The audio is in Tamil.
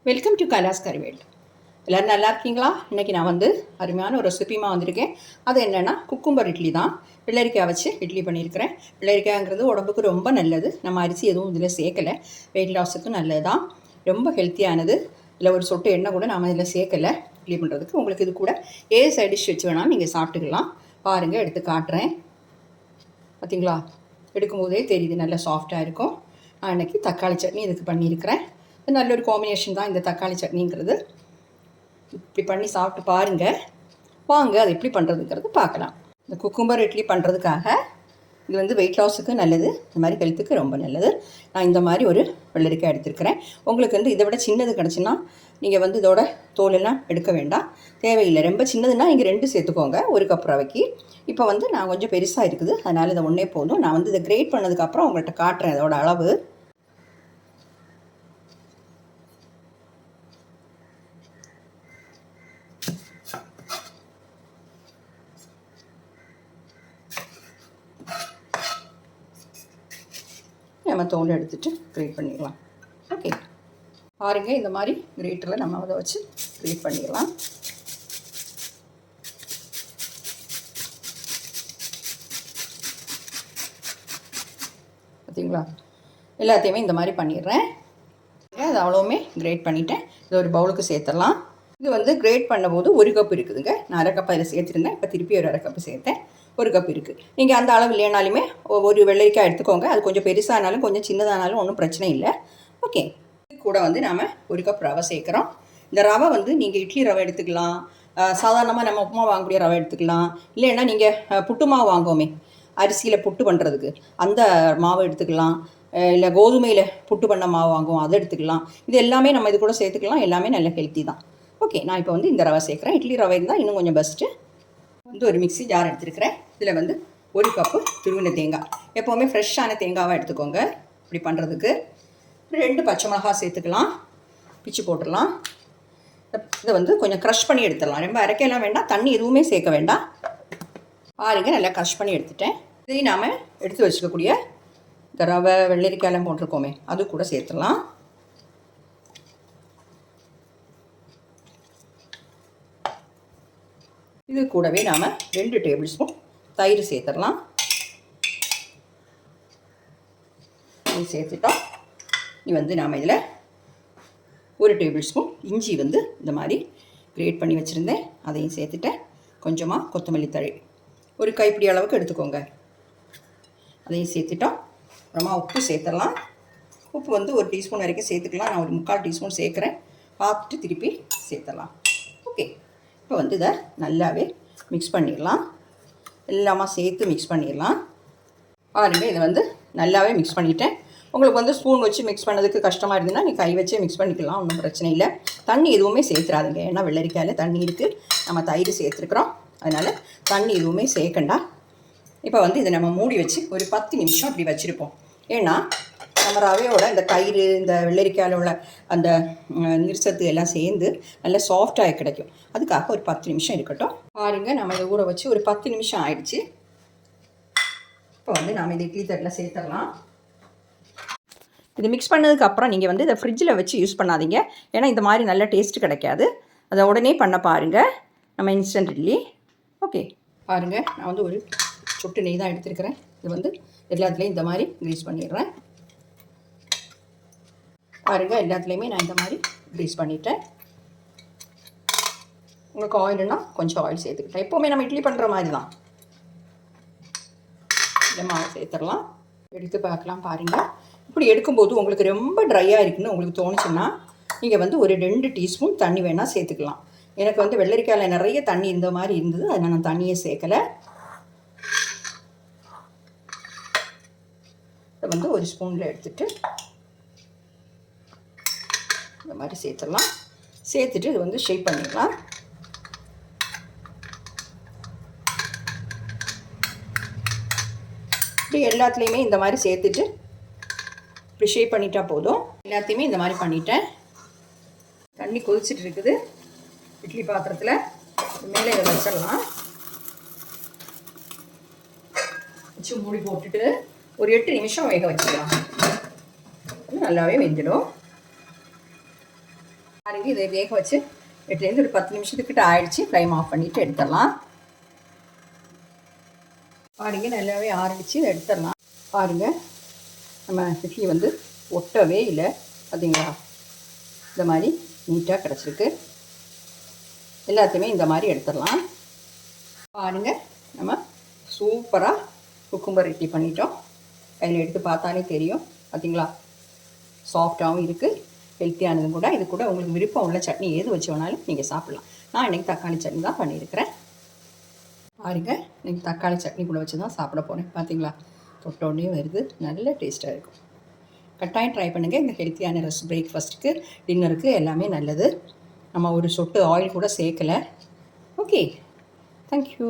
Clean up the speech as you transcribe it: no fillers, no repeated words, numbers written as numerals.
Welcome to Kailash கறிவேல். எல்லோரும் நல்லா இருக்கீங்களா? இன்றைக்கி நான் வந்து அருமையான ஒரு ரெசிபிமா வந்திருக்கேன். அது என்னென்னா குக்கும்பர் இட்லி தான். வெள்ளரிக்காய் வச்சு இட்லி பண்ணியிருக்கிறேன். வெள்ளரிக்காய்ங்கிறது உடம்புக்கு ரொம்ப நல்லது. நம்ம அரிசி எதுவும் இதில் சேர்க்கலை. வெயிட் லாஸுக்கும் நல்லது தான், ரொம்ப ஹெல்த்தியானது. இல்லை ஒரு சொட்டு எண்ணெய் கூட நாம் இதில் சேர்க்கலை இட்லி பண்ணுறதுக்கு. உங்களுக்கு இது கூட சைட் டிஷ் வச்சு வேணாலும் நீங்கள் சாப்பிட்டுக்கலாம். பாருங்கள், எடுத்து காட்டுறேன். பார்த்திங்களா, எடுக்கும்போதே தெரியுது, நல்லா சாஃப்டாக இருக்கும். நான் இன்றைக்கி தக்காளி சட்னி இதுக்கு பண்ணியிருக்கிறேன். நல்ல ஒரு காம்பினேஷன் தான் இந்த தக்காளி சட்னிங்கிறது. இப்படி பண்ணி சாப்பிட்டு பாருங்கள். வாங்க அது எப்படி பண்ணுறதுங்கிறது பார்க்கலாம். இந்த குக்கும்பர் இட்லி பண்ணுறதுக்காக இது வந்து வெயிட் லாஸுக்கு நல்லது, இந்த மாதிரி ஹெல்த்துக்கு ரொம்ப நல்லது. நான் இந்த மாதிரி ஒரு வெள்ளரிக்காய் எடுத்துருக்கிறேன். உங்களுக்கு வந்து இதை விட சின்னது கிடச்சுன்னா நீங்கள் வந்து இதோட தோலெல்லாம் எடுக்க வேண்டாம், தேவையில்லை. ரொம்ப சின்னதுன்னா நீங்கள் 2 சேர்த்துக்கோங்க, 1 கப் ரவைக்கு. இப்போ வந்து நான் கொஞ்சம் பெருசாக இருக்குது, அதனால் இதை ஒன்றே போதும். நான் வந்து இதை கிரேட் பண்ணதுக்கப்புறம் உங்கள்கிட்ட காட்டுறேன் இதோட அளவு. நம்ம தோல் எடுத்துகிட்டு கிரேட் பண்ணிடலாம். ஓகே, பாருங்கள், இந்த மாதிரி கிரேட்டரில் நம்ம அதை வச்சு கிரேட் பண்ணிடலாம். பார்த்தீங்களா, எல்லாத்தையுமே இந்த மாதிரி பண்ணிடுறேன். அது அவ்வளோவுமே கிரேட் பண்ணிவிட்டேன். இது ஒரு பவுலுக்கு சேர்த்துடலாம். இது வந்து கிரேட் பண்ணும்போது 1 கப் இருக்குதுங்க. நான் 1/2 கப் அதில் சேர்த்துருந்தேன். இப்போ திருப்பி ஒரு 1/2 கப் சேர்த்தேன். 1 கப் இருக்குது. நீங்கள் அந்த அளவு இல்லைனாலுமே ஒரு வெள்ளரிக்காய் எடுத்துக்கோங்க. அது கொஞ்சம் பெருசானாலும் கொஞ்சம் சின்னதானாலும் ஒன்றும் பிரச்சனை இல்லை. ஓகே, இது கூட வந்து நாம் 1 கப் ரவை சேர்க்குறோம். இந்த ரவை வந்து நீங்கள் இட்லி ரவை எடுத்துக்கலாம், சாதாரணமாக நம்ம உப்புமா வாங்கக்கூடிய ரவை எடுத்துக்கலாம். இல்லைன்னா நீங்கள் புட்டு மாவு வாங்குவோமே அரிசியில் புட்டு பண்ணுறதுக்கு, அந்த மாவு எடுத்துக்கலாம். இல்லை கோதுமையில் புட்டு பண்ண மாவு வாங்குவோம், அதை எடுத்துக்கலாம். இது எல்லாமே நம்ம இது கூட சேர்த்துக்கலாம். எல்லாமே நல்ல ஹெல்த்தி தான். ஓகே, நான் இப்போ வந்து இந்த ரவை சேர்க்குறேன். இட்லி ரவை இருந்தால் இன்னும் கொஞ்சம் பெஸ்ட்டு. வந்து ஒரு மிக்ஸி ஜார் எடுத்துருக்கிறேன். இதில் வந்து 1 கப்பு துருவின தேங்காய். எப்போவுமே ஃப்ரெஷ்ஷான தேங்காவாக எடுத்துக்கோங்க இப்படி பண்ணுறதுக்கு. 2 பச்சை மிளகா சேர்த்துக்கலாம், பிச்சு போட்டுடலாம். இதை வந்து கொஞ்சம் க்ரஷ் பண்ணி எடுத்துடலாம். ரொம்ப அரைக்கலாம் வேண்டாம், தண்ணி எதுவுமே சேர்க்க வேண்டாம். பாருங்கள், நல்லா க்ரஷ் பண்ணி எடுத்துட்டேன். இதையும் நாம் எடுத்து வச்சுக்கக்கூடிய இந்த ரவை வெள்ளரிக்காயெல்லாம் போட்டிருக்கோமே அது கூட சேர்த்துடலாம். இது கூடவே நாம் 2 டேபிள் ஸ்பூன் தயிர் சேர்த்துடலாம். இது சேர்த்துட்டோம். இது வந்து நாம் இதில் 1 டேபிள் ஸ்பூன் இஞ்சி வந்து இந்த மாதிரி கிரேட் பண்ணி வச்சுருந்தேன், அதையும் சேர்த்துட்டேன். கொஞ்சமாக கொத்தமல்லி தழை 1 கைப்பிடி அளவுக்கு எடுத்துக்கோங்க, அதையும் சேர்த்துட்டோம். அப்புறமா உப்பு சேர்த்துடலாம். உப்பு வந்து 1 டீஸ்பூன் வரைக்கும் சேர்த்துக்கலாம். நான் ஒரு 3/4 டீஸ்பூன் சேர்க்குறேன். பார்த்துட்டு திருப்பி சேர்த்துடலாம். ஓகே, இப்போ வந்து இதை நல்லாவே மிக்ஸ் பண்ணிடலாம். எல்லாமே சேர்த்து மிக்ஸ் பண்ணிடலாம். பாருங்கள், இதை வந்து நல்லாவே மிக்ஸ் பண்ணிட்டேன். உங்களுக்கு வந்து ஸ்பூன் வச்சு மிக்ஸ் பண்ணதுக்கு கஷ்டமாக இருந்ததுன்னா நீ கை வச்சே மிக்ஸ் பண்ணிக்கலாம், ஒன்றும் பிரச்சனை இல்லை. தண்ணி எதுவுமே சேர்த்துறாதுங்க, ஏன்னா வெள்ளரிக்காயில் தண்ணி இருக்குது, நம்ம தயிர் சேர்த்துருக்குறோம், அதனால் தண்ணி எதுவுமே சேர்க்கண்டா. இப்போ வந்து இதை நம்ம மூடி வச்சு ஒரு 10 நிமிஷம் இப்படி வச்சுருப்போம். ஏன்னா நம்ம ரவையோட இந்த தயிர் இந்த வெள்ளரிக்காயில் உள்ள அந்த நீர்சத்து எல்லாம் சேர்ந்து நல்லா சாஃப்டாக கிடைக்கும். அதுக்காக ஒரு 10 நிமிஷம் இருக்கட்டும். பாருங்கள், நம்ம இதை ஊற வச்சு ஒரு 10 நிமிஷம் ஆயிடுச்சு. இப்போ வந்து நாம் இந்த இட்லி தட்டில் சேர்த்துடலாம். இது மிக்ஸ் பண்ணதுக்கப்புறம் நீங்கள் வந்து இதை ஃப்ரிட்ஜில் வச்சு யூஸ் பண்ணாதீங்க, ஏன்னா இந்த மாதிரி நல்ல டேஸ்ட்டு கிடைக்காது. அதை உடனே பண்ண பாருங்கள், நம்ம இன்ஸ்டன்ட் இட்லி. ஓகே, பாருங்கள், நான் வந்து ஒரு சொட்டு நெய் தான் எடுத்துருக்கிறேன். இது வந்து எல்லாத்துலேயும் இந்த மாதிரி க்ரீஸ் பண்ணிடுறேன். பாருங்கள், எல்லாத்துலேயுமே நான் இந்த மாதிரி க்ரீஸ் பண்ணிட்டேன். உங்களுக்கு ஆயில்னா கொஞ்சம் ஆயில் சேர்த்துக்கிட்டேன். எப்போவுமே நம்ம இட்லி பண்ணுற மாதிரி தான். இந்த மாவு சேர்த்துடலாம். எடுத்து பார்க்கலாம். பாருங்கள், இப்படி எடுக்கும்போது உங்களுக்கு ரொம்ப ட்ரையாக இருக்குன்னு உங்களுக்கு தோணுச்சுன்னா நீங்கள் வந்து ஒரு 2 டீஸ்பூன் தண்ணி வேணால் சேர்த்துக்கலாம். எனக்கு வந்து வெள்ளரிக்காயில் நிறைய தண்ணி இந்த மாதிரி இருந்தது, அதனால் நான் தண்ணியை சேர்க்கலை. இதை வந்து ஒரு ஸ்பூனில் எடுத்துகிட்டு இந்த மாதிரி சேர்த்துடலாம். சேர்த்துட்டு இது வந்து ஷேப் பண்ணிடலாம். இப்படி எல்லாத்துலேயுமே இந்த மாதிரி சேர்த்துட்டு இப்படி ஷேப் பண்ணிட்டா போதும். எல்லாத்தையுமே இந்த மாதிரி பண்ணிட்டேன். தண்ணி கொதிச்சுட்டு இருக்குது. இட்லி பாத்திரத்தில் மேலே இதை வச்சிடலாம். வச்சு மூடி போட்டுட்டு ஒரு 8 நிமிஷம் வேக வச்சுக்கலாம். நல்லாவே வெந்துடும். பாருங்க, இதை வேக வச்சு 8லேருந்து ஒரு 10 நிமிஷத்துக்கிட்ட ஆயிடுச்சு. ஃப்ளைம் ஆஃப் பண்ணிவிட்டு எடுத்துடலாம். பாருங்க, நல்லாவே ஆறிடுச்சு. இதை எடுத்துடலாம். பாருங்கள், நம்ம இட்லி வந்து ஒட்டவே இல்லை. பார்த்தீங்களா, இந்த மாதிரி நீட்டாக கிடச்சிருக்கு. எல்லாத்தையுமே இந்த மாதிரி எடுத்துடலாம். பாருங்கள், நம்ம சூப்பராக குக்கும்பர் இட்லி பண்ணிட்டோம். கையில் எடுத்து பார்த்தாலே தெரியும். பார்த்தீங்களா, சாஃப்டாகவும் இருக்குது, ஹெல்த்தியானதும் கூட. இது கூட உங்களுக்கு விருப்பம் உள்ள சட்னி எது வச்சு வேணாலும் நீங்கள் சாப்பிட்லாம். நான் இன்றைக்கி தக்காளி சட்னி தான் பண்ணியிருக்கிறேன். பாருங்கள், இன்றைக்கி தக்காளி சட்னி கூட வச்சு தான் சாப்பிட போகிறேன். பார்த்தீங்களா, தொட்டோடனே வருது. நல்ல டேஸ்ட்டாக இருக்கும். கட்டாயம் ட்ரை பண்ணுங்கள். இந்த ஹெல்த்தியான பிரேக்ஃபாஸ்ட்டுக்கு, டின்னருக்கு எல்லாமே நல்லது. நம்ம ஒரு சொட்டு ஆயில் கூட சேர்க்கலை. Okay, thank you.